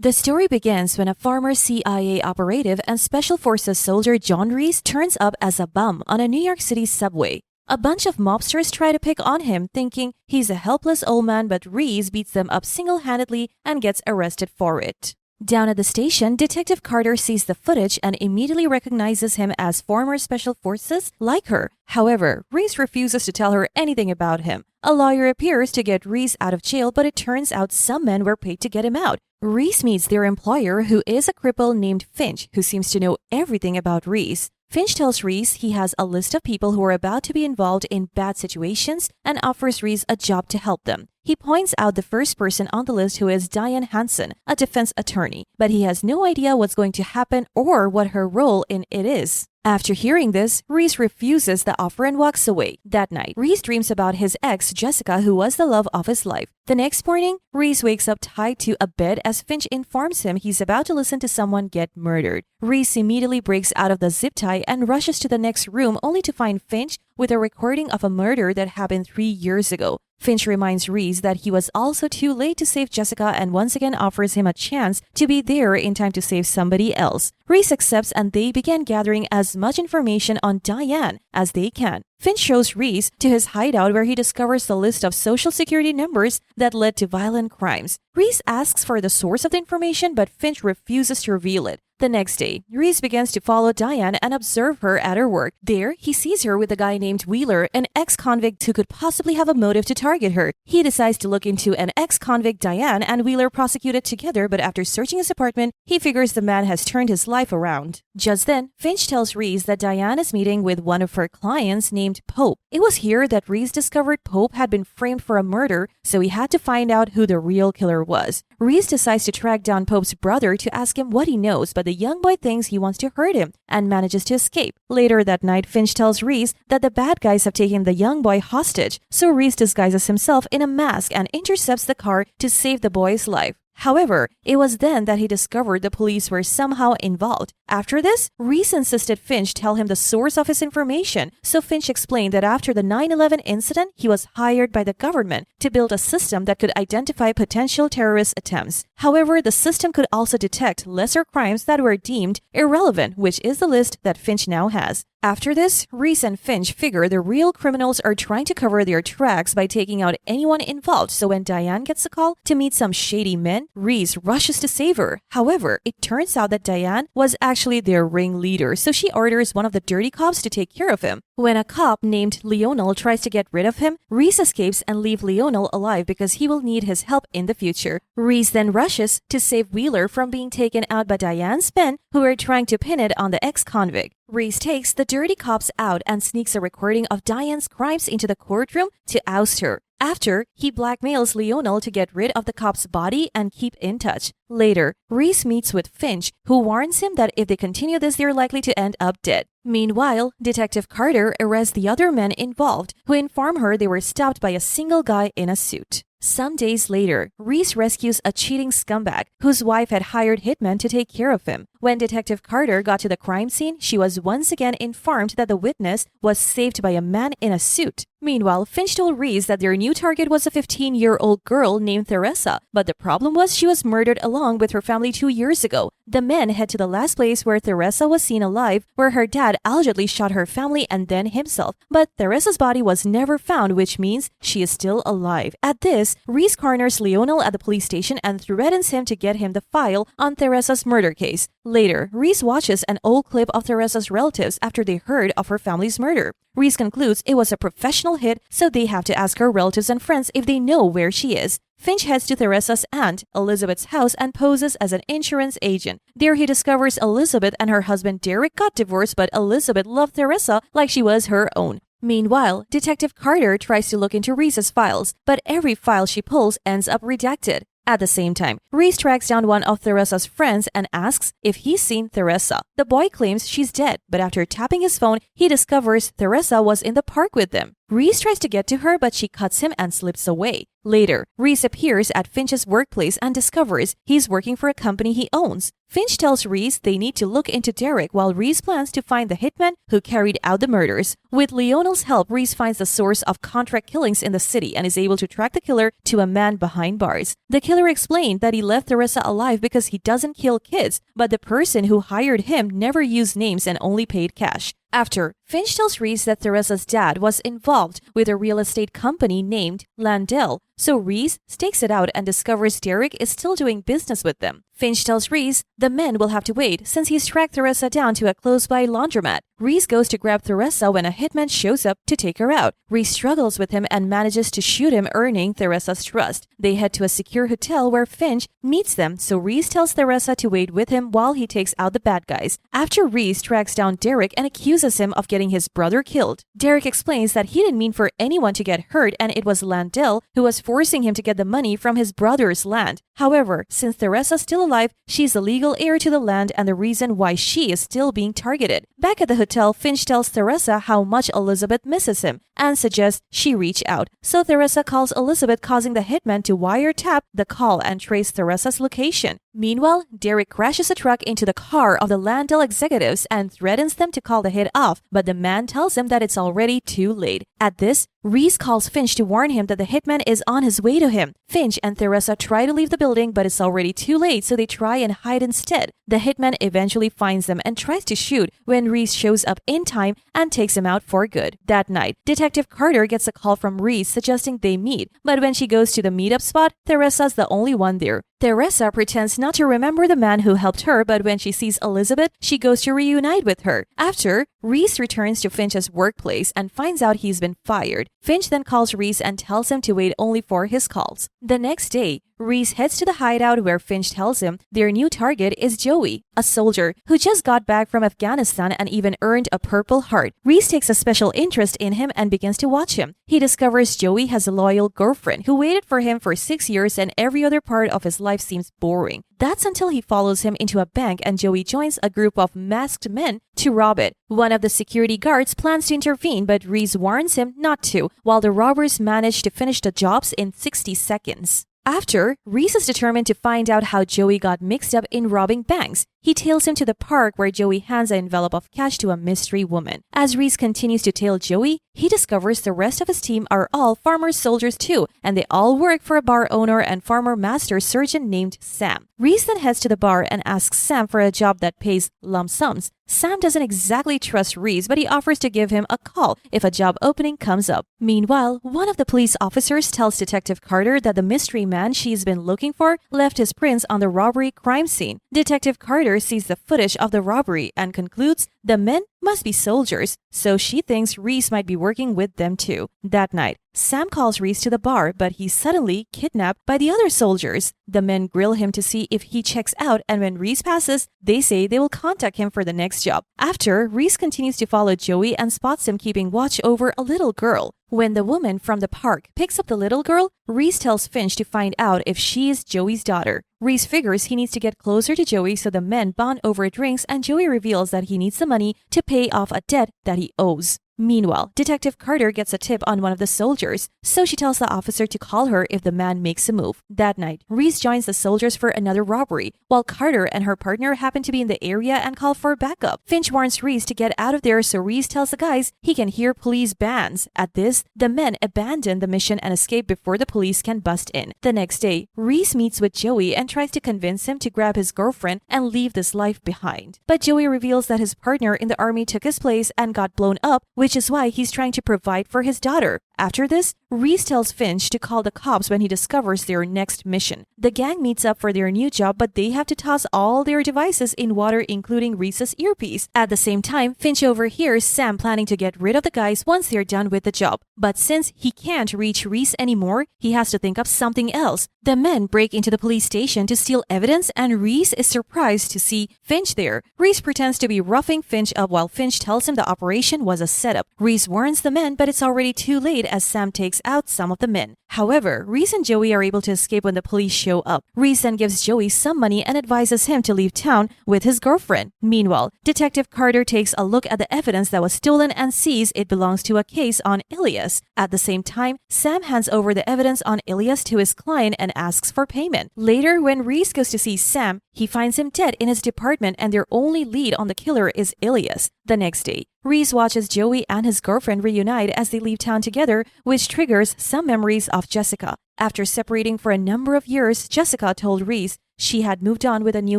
The story begins when a former CIA operative and Special Forces soldier John Reese turns up as a bum on a New York City subway. A bunch of mobsters try to pick on him, thinking he's a helpless old man, but Reese beats them up single-handedly and gets arrested for it. Down at the station, Detective Carter sees the footage and immediately recognizes him as former Special Forces like her. However, Reese refuses to tell her anything about him. A lawyer appears to get Reese out of jail, but it turns out some men were paid to get him out. Reese meets their employer, who is a cripple named Finch, who seems to know everything about Reese. Finch tells Reese he has a list of people who are about to be involved in bad situations and offers Reese a job to help them. He points out the first person on the list, who is Diane Hansen, a defense attorney, but he has no idea what's going to happen or what her role in it is. After hearing this, Reese refuses the offer and walks away. That night, Reese dreams about his ex, Jessica, who was the love of his life. The next morning, Reese wakes up tied to a bed as Finch informs him he's about to listen to someone get murdered. Reese immediately breaks out of the zip tie and rushes to the next room, only to find Finch with a recording of a murder that happened 3 years ago. Finch reminds Reese that he was also too late to save Jessica and once again offers him a chance to be there in time to save somebody else. Reese accepts and they begin gathering as much information on Diane as they can. Finch shows Reese to his hideout, where he discovers the list of social security numbers that led to violent crimes. Reese asks for the source of the information, but Finch refuses to reveal it. The next day, Reese begins to follow Diane and observe her at her work. There, he sees her with a guy named Wheeler, an ex-convict who could possibly have a motive to target her. He decides to look into an ex-convict Diane and Wheeler prosecuted together, but after searching his apartment, he figures the man has turned his life around. Just then, Finch tells Reese that Diane is meeting with one of her clients named Pope. It was here that Reese discovered Pope had been framed for a murder, so he had to find out who the real killer was. Reese decides to track down Pope's brother to ask him what he knows, but the young boy thinks he wants to hurt him and manages to escape. Later that night, Finch tells Reese that the bad guys have taken the young boy hostage, so Reese disguises himself in a mask and intercepts the car to save the boy's life. However, it was then that he discovered the police were somehow involved. After this, Reese insisted Finch tell him the source of his information, so Finch explained that after the 9/11 incident, he was hired by the government to build a system that could identify potential terrorist attempts. However, the system could also detect lesser crimes that were deemed irrelevant, which is the list that Finch now has. After this, Reese and Finch figure the real criminals are trying to cover their tracks by taking out anyone involved, so when Diane gets a call to meet some shady men, Reese rushes to save her. However, it turns out that Diane was actually their ringleader, so she orders one of the dirty cops to take care of him. When a cop named Lionel tries to get rid of him, Reese escapes and leaves Lionel alive because he will need his help in the future. Reese then rushes to save Wheeler from being taken out by Diane's men, who are trying to pin it on the ex-convict. Reese takes the dirty cops out and sneaks a recording of Diane's crimes into the courtroom to oust her. After, he blackmails Lionel to get rid of the cop's body and keep in touch. Later, Reese meets with Finch, who warns him that if they continue this, they're likely to end up dead. Meanwhile, Detective Carter arrests the other men involved, who inform her they were stopped by a single guy in a suit. Some days later, Reese rescues a cheating scumbag whose wife had hired hitmen to take care of him. When Detective Carter got to the crime scene, she was once again informed that the witness was saved by a man in a suit. Meanwhile, Finch told Reese that their new target was a 15-year-old girl named Theresa, but the problem was she was murdered along with her family 2 years ago. The men head to the last place where Theresa was seen alive, where her dad allegedly shot her family and then himself. But Theresa's body was never found, which means she is still alive. At this, Reese corners Lionel at the police station and threatens him to get him the file on Theresa's murder case. Later, Reese watches an old clip of Theresa's relatives after they heard of her family's murder. Reese concludes it was a professional hit, so they have to ask her relatives and friends if they know where she is. Finch heads to Theresa's aunt, Elizabeth's house, and poses as an insurance agent. There he discovers Elizabeth and her husband Derek got divorced, but Elizabeth loved Theresa like she was her own. Meanwhile, Detective Carter tries to look into Reese's files, but every file she pulls ends up redacted. At the same time, Reese tracks down one of Theresa's friends and asks if he's seen Theresa. The boy claims she's dead, but after tapping his phone, he discovers Theresa was in the park with them. Reese tries to get to her, but she cuts him and slips away. Later, Reese appears at Finch's workplace and discovers he's working for a company he owns. Finch tells Reese they need to look into Derek while Reese plans to find the hitman who carried out the murders. With Leonel's help, Reese finds the source of contract killings in the city and is able to track the killer to a man behind bars. The killer explained that he left Theresa alive because he doesn't kill kids, but the person who hired him never used names and only paid cash. After, Finch tells Reese that Theresa's dad was involved with a real estate company named Landell, so Reese stakes it out and discovers Derek is still doing business with them. Finch tells Reese the men will have to wait since he's tracked Theresa down to a close-by laundromat. Reese goes to grab Theresa when a hitman shows up to take her out. Reese struggles with him and manages to shoot him, earning Theresa's trust. They head to a secure hotel where Finch meets them, so Reese tells Theresa to wait with him while he takes out the bad guys. After Reese tracks down Derek and accuses him of getting his brother killed, Derek explains that he didn't mean for anyone to get hurt and it was Landell who was forcing him to get the money from his brother's land. However, since Theresa's still alive, she's the legal heir to the land and the reason why she is still being targeted. Back at the hotel, Finch tells Theresa how much Elizabeth misses him and suggests she reach out. So Theresa calls Elizabeth, causing the hitman to wiretap the call and trace Theresa's location. Meanwhile, Derek crashes a truck into the car of the Landell executives and threatens them to call the hit off, but the man tells him that it's already too late. At this, Reese calls Finch to warn him that the hitman is on his way to him. Finch and Theresa try to leave the building, but it's already too late, so they try and hide instead. The hitman eventually finds them and tries to shoot when Reese shows up in time and takes him out for good. That night, Detective Carter gets a call from Reese suggesting they meet, but when she goes to the meetup spot, Theresa's the only one there. Theresa pretends not to remember the man who helped her, but when she sees Elizabeth, she goes to reunite with her. After, Reese returns to Finch's workplace and finds out he's been fired. Finch then calls Reese and tells him to wait only for his calls. The next day, Reese heads to the hideout where Finch tells him their new target is Joey, a soldier who just got back from Afghanistan and even earned a Purple Heart. Reese takes a special interest in him and begins to watch him. He discovers Joey has a loyal girlfriend who waited for him for 6 years and every other part of his life seems boring. That's until he follows him into a bank and Joey joins a group of masked men to rob it. One of the security guards plans to intervene, but Reese warns him not to, while the robbers manage to finish the jobs in 60 seconds. After, Reese is determined to find out how Joey got mixed up in robbing banks. He tails him to the park where Joey hands an envelope of cash to a mystery woman. As Reese continues to tail Joey, he discovers the rest of his team are all farmer soldiers too, and they all work for a bar owner and farmer master surgeon named Sam. Reese then heads to the bar and asks Sam for a job that pays lump sums. Sam doesn't exactly trust Reese, but he offers to give him a call if a job opening comes up. Meanwhile, one of the police officers tells Detective Carter that the mystery man she's been looking for left his prints on the robbery crime scene. Detective Carter sees the footage of the robbery and concludes the men must be soldiers, so she thinks Reese might be working with them too. That night, Sam calls Reese to the bar, but he's suddenly kidnapped by the other soldiers. The men grill him to see if he checks out, and when Reese passes, they say they will contact him for the next job. After, Reese continues to follow Joey and spots him keeping watch over a little girl. When the woman from the park picks up the little girl, Reese tells Finch to find out if she is Joey's daughter. Reese figures he needs to get closer to Joey, so the men bond over drinks and Joey reveals that he needs the money to pay off a debt that he owes. Meanwhile, Detective Carter gets a tip on one of the soldiers, so she tells the officer to call her if the man makes a move. That night, Reese joins the soldiers for another robbery, while Carter and her partner happen to be in the area and call for backup. Finch warns Reese to get out of there, so Reese tells the guys he can hear police bands. At this, the men abandon the mission and escape before the police can bust in. The next day, Reese meets with Joey and tries to convince him to grab his girlfriend and leave this life behind. But Joey reveals that his partner in the army took his place and got blown up, which is why he's trying to provide for his daughter. After this, Reese tells Finch to call the cops when he discovers their next mission. The gang meets up for their new job, but they have to toss all their devices in water, including Reese's earpiece. At the same time, Finch overhears Sam planning to get rid of the guys once they're done with the job. But since he can't reach Reese anymore, he has to think of something else. The men break into the police station to steal evidence, and Reese is surprised to see Finch there. Reese pretends to be roughing Finch up while Finch tells him the operation was a setup. Reese warns the men, but it's already too late as Sam takes out some of the men. However, Reese and Joey are able to escape when the police show up. Reese then gives Joey some money and advises him to leave town with his girlfriend. Meanwhile, Detective Carter takes a look at the evidence that was stolen and sees it belongs to a case on Elias. At the same time, Sam hands over the evidence on Elias to his client and asks for payment. Later, when Reese goes to see Sam, he finds him dead in his department and their only lead on the killer is Elias. The next day, Reese watches Joey and his girlfriend reunite as they leave town together, which triggers some memories of Jessica. After separating for a number of years, Jessica told Reese she had moved on with a new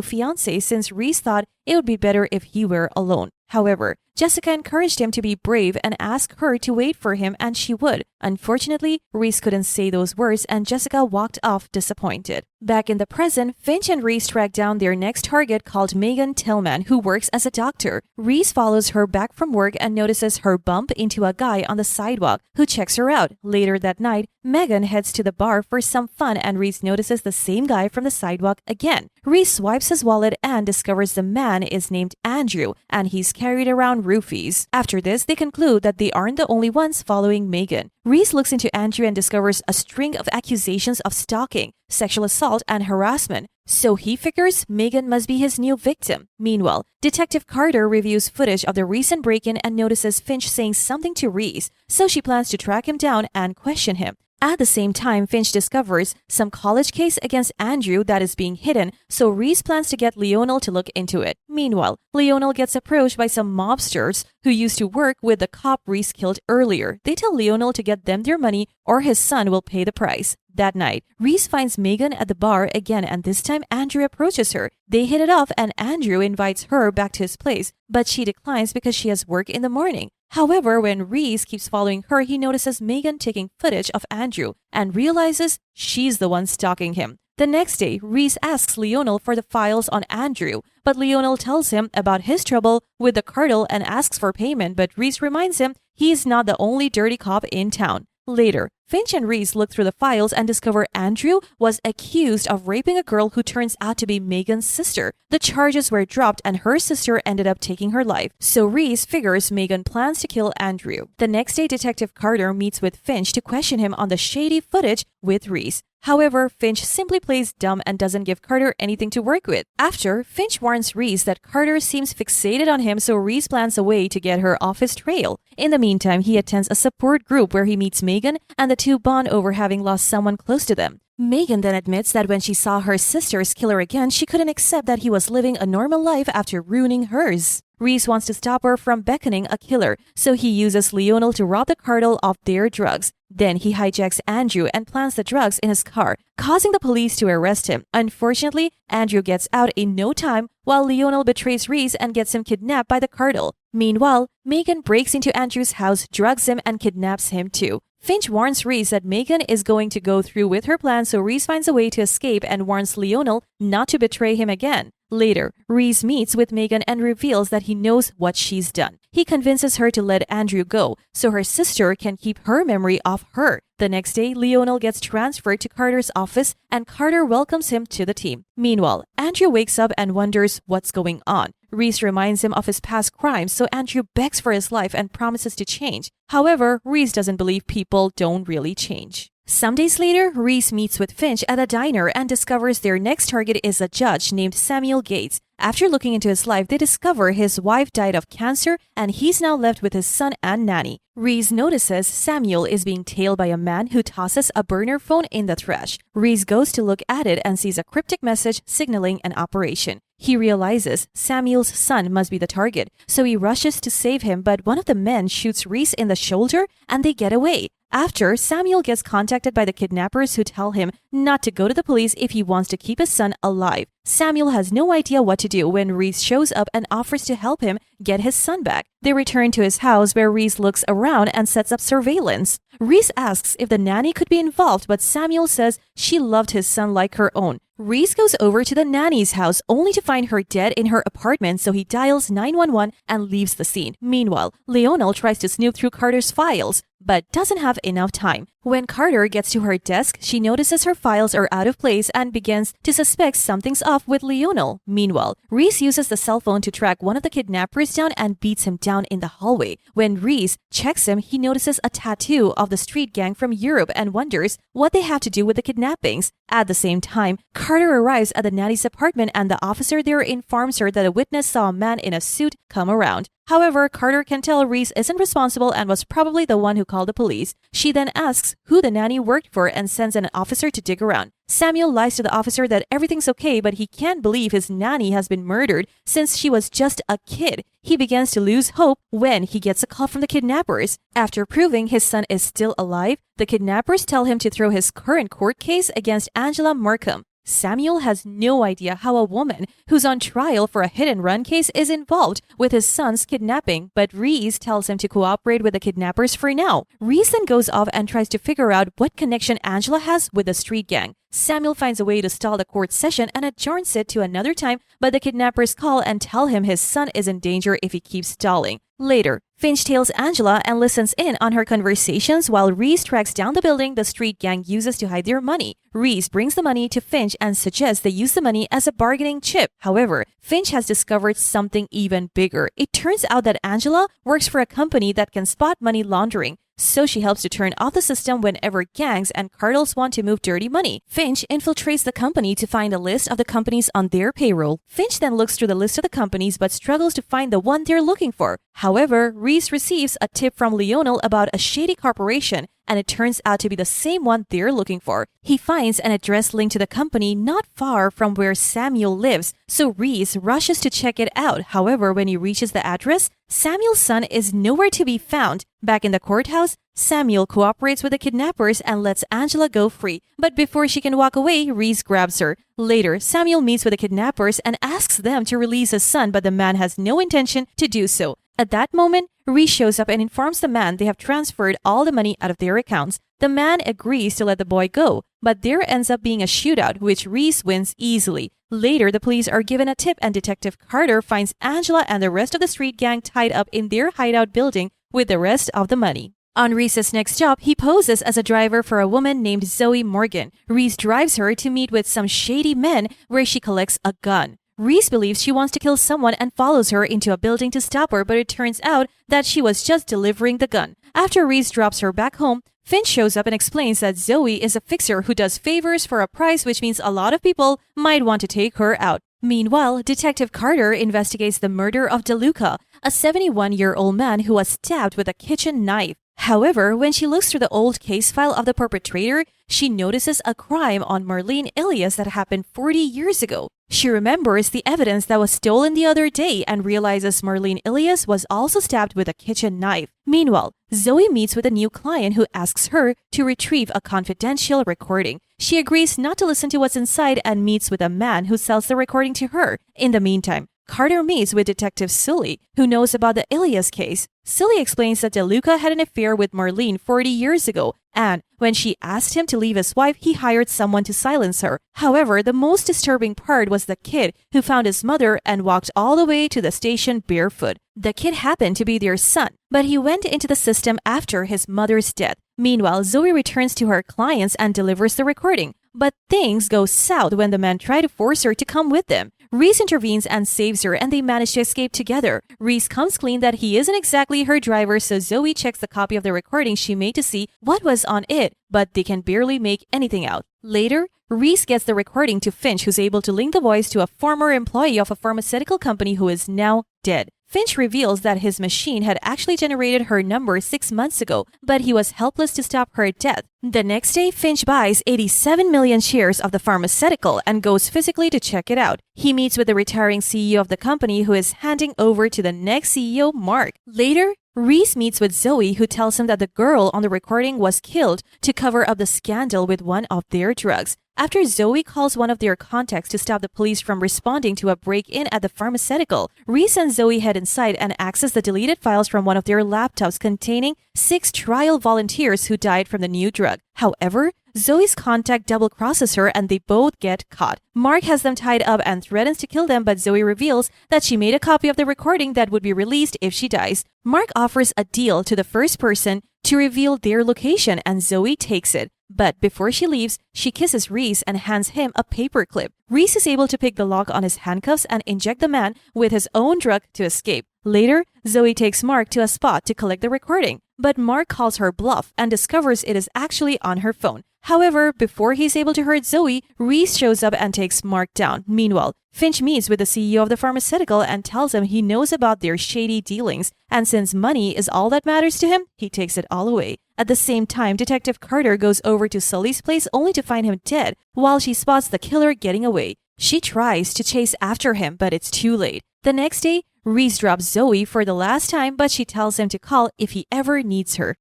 fiancé since Reese thought it would be better if he were alone. However, Jessica encouraged him to be brave and asked her to wait for him, and she would. Unfortunately, Reese couldn't say those words and Jessica walked off disappointed. Back in the present, Finch and Reese track down their next target called Megan Tillman, who works as a doctor. Reese follows her back from work and notices her bump into a guy on the sidewalk who checks her out. Later that night, Megan heads to the bar for some fun and Reese notices the same guy from the sidewalk again. Reese swipes his wallet and discovers the man is named Andrew and he's carried around roofies. After this, they conclude that they aren't the only ones following Megan. Reese looks into Andrew and discovers a string of accusations of stalking, sexual assault, and harassment. So he figures Megan must be his new victim. Meanwhile, Detective Carter reviews footage of the recent break-in and notices Finch saying something to Reese, so she plans to track him down and question him. At the same time, Finch discovers some college case against Andrew that is being hidden, so Reese plans to get Lionel to look into it. Meanwhile, Lionel gets approached by some mobsters who used to work with the cop Reese killed earlier. They tell Lionel to get them their money or his son will pay the price. That night, Reese finds Megan at the bar again and this time Andrew approaches her. They hit it off and Andrew invites her back to his place, but she declines because she has work in the morning. However, when Reese keeps following her, he notices Megan taking footage of Andrew and realizes she's the one stalking him. The next day, Reese asks Lionel for the files on Andrew, but Lionel tells him about his trouble with the cartel and asks for payment, but Reese reminds him he's not the only dirty cop in town. Later, Finch and Reese look through the files and discover Andrew was accused of raping a girl who turns out to be Megan's sister. The charges were dropped and her sister ended up taking her life. So Reese figures Megan plans to kill Andrew. The next day, Detective Carter meets with Finch to question him on the shady footage with Reese. However, Finch simply plays dumb and doesn't give Carter anything to work with. After, Finch warns Reese that Carter seems fixated on him, so Reese plans a way to get her off his trail. In the meantime, he attends a support group where he meets Megan and the two bond over having lost someone close to them. Megan then admits that when she saw her sister's killer again, she couldn't accept that he was living a normal life after ruining hers. Reese wants to stop her from beckoning a killer, so he uses Lionel to rob the cartel of their drugs. Then he hijacks Andrew and plants the drugs in his car, causing the police to arrest him. Unfortunately, Andrew gets out in no time, while Lionel betrays Reese and gets him kidnapped by the cartel. Meanwhile, Megan breaks into Andrew's house, drugs him, and kidnaps him too. Finch warns Reese that Megan is going to go through with her plan, so Reese finds a way to escape and warns Lionel not to betray him again. Later, Reese meets with Megan and reveals that he knows what she's done. He convinces her to let Andrew go so her sister can keep her memory of her. The next day, Lionel gets transferred to Carter's office and Carter welcomes him to the team. Meanwhile, Andrew wakes up and wonders what's going on. Reese reminds him of his past crimes, so Andrew begs for his life and promises to change. However, Reese doesn't believe people don't really change. Some days later, Reese meets with Finch at a diner and discovers their next target is a judge named Samuel Gates. After looking into his life, they discover his wife died of cancer and he's now left with his son and nanny. Reese notices Samuel is being tailed by a man who tosses a burner phone in the trash. Reese goes to look at it and sees a cryptic message signaling an operation. He realizes Samuel's son must be the target, so he rushes to save him, but one of the men shoots Reese in the shoulder and they get away. After, Samuel gets contacted by the kidnappers who tell him not to go to the police if he wants to keep his son alive. Samuel has no idea what to do when Reese shows up and offers to help him get his son back. They return to his house where Reese looks around and sets up surveillance. Reese asks if the nanny could be involved, but Samuel says she loved his son like her own. Reese goes over to the nanny's house only to find her dead in her apartment, so he dials 911 and leaves the scene. Meanwhile, Lionel tries to snoop through Carter's files, but doesn't have enough time. When Carter gets to her desk, she notices her files are out of place and begins to suspect something's off with Lionel. Meanwhile, Reese uses the cell phone to track one of the kidnappers down and beats him down in the hallway. When Reese checks him, he notices a tattoo of the street gang from Europe and wonders what they have to do with the kidnappings. At the same time, Carter arrives at the nanny's apartment and the officer there informs her that a witness saw a man in a suit come around. However, Carter can tell Reese isn't responsible and was probably the one who called the police. She then asks who the nanny worked for and sends an officer to dig around. Samuel lies to the officer that everything's okay, but he can't believe his nanny has been murdered since she was just a kid. He begins to lose hope when he gets a call from the kidnappers. After proving his son is still alive, the kidnappers tell him to throw his current court case against Angela Markham. Samuel has no idea how a woman who's on trial for a hit-and-run case is involved with his son's kidnapping, but Reese tells him to cooperate with the kidnappers for now. Reese then goes off and tries to figure out what connection Angela has with the street gang. Samuel finds a way to stall the court session and adjourns it to another time, but the kidnappers call and tell him his son is in danger if he keeps stalling. Later, Finch tails Angela and listens in on her conversations while Reese tracks down the building the street gang uses to hide their money. Reese brings the money to Finch and suggests they use the money as a bargaining chip. However, Finch has discovered something even bigger. It turns out that Angela works for a company that can spot money laundering. So she helps to turn off the system whenever gangs and cartels want to move dirty money. Finch infiltrates the company to find a list of the companies on their payroll. Finch then looks through the list of the companies but struggles to find the one they're looking for. However, Reese receives a tip from Lionel about a shady corporation, and it turns out to be the same one they're looking for. He finds an address linked to the company not far from where Samuel lives, so Reese rushes to check it out. However, when he reaches the address, Samuel's son is nowhere to be found. Back in the courthouse, Samuel cooperates with the kidnappers and lets Angela go free. But before she can walk away, Reese grabs her. Later, Samuel meets with the kidnappers and asks them to release his son, but the man has no intention to do so. At that moment, Reese shows up and informs the man they have transferred all the money out of their accounts. The man agrees to let the boy go, but there ends up being a shootout, which Reese wins easily. Later, the police are given a tip and Detective Carter finds Angela and the rest of the street gang tied up in their hideout building with the rest of the money. On Reese's next job, he poses as a driver for a woman named Zoe Morgan. Reese drives her to meet with some shady men where she collects a gun. Reese believes she wants to kill someone and follows her into a building to stop her, but it turns out that she was just delivering the gun. After Reese drops her back home, Finch shows up and explains that Zoe is a fixer who does favors for a price, which means a lot of people might want to take her out. Meanwhile, Detective Carter investigates the murder of DeLuca, a 71-year-old man who was stabbed with a kitchen knife. However, when she looks through the old case file of the perpetrator, she notices a crime on Marlene Ilias that happened 40 years ago. She remembers the evidence that was stolen the other day and realizes Marlene Ilias was also stabbed with a kitchen knife. Meanwhile, Zoe meets with a new client who asks her to retrieve a confidential recording. She agrees not to listen to what's inside and meets with a man who sells the recording to her. In the meantime, Carter meets with Detective Sully, who knows about the Ilias case. Sully explains that DeLuca had an affair with Marlene 40 years ago, and when she asked him to leave his wife, he hired someone to silence her. However, the most disturbing part was the kid who found his mother and walked all the way to the station barefoot. The kid happened to be their son, but he went into the system after his mother's death. Meanwhile, Zoe returns to her clients and delivers the recording. But things go south when the men try to force her to come with them. Reese intervenes and saves her, and they manage to escape together. Reese comes clean that he isn't exactly her driver, so Zoe checks the copy of the recording she made to see what was on it, but they can barely make anything out. Later, Reese gets the recording to Finch, who's able to link the voice to a former employee of a pharmaceutical company who is now dead. Finch reveals that his machine had actually generated her number 6 months ago, but he was helpless to stop her death. The next day, Finch buys 87 million shares of the pharmaceutical and goes physically to check it out. He meets with the retiring CEO of the company who is handing over to the next CEO, Mark. Later, Reese meets with Zoe, who tells him that the girl on the recording was killed to cover up the scandal with one of their drugs. After Zoe calls one of their contacts to stop the police from responding to a break-in at the pharmaceutical, Reese and Zoe head inside and access the deleted files from one of their laptops containing 6 trial volunteers who died from the new drug. However, Zoe's contact double-crosses her and they both get caught. Mark has them tied up and threatens to kill them, but Zoe reveals that she made a copy of the recording that would be released if she dies. Mark offers a deal to the first person to reveal their location, and Zoe takes it. But before she leaves, she kisses Reese and hands him a paperclip. Reese is able to pick the lock on his handcuffs and inject the man with his own drug to escape. Later, Zoe takes Mark to a spot to collect the recording, but Mark calls her bluff and discovers it is actually on her phone. However, before he's able to hurt Zoe, Reese shows up and takes Mark down. Meanwhile, Finch meets with the CEO of the pharmaceutical and tells him he knows about their shady dealings, and since money is all that matters to him, he takes it all away. At the same time, Detective Carter goes over to Sully's place only to find him dead while she spots the killer getting away. She tries to chase after him, but it's too late. The next day, Reese drops Zoe for the last time, but she tells him to call if he ever needs her.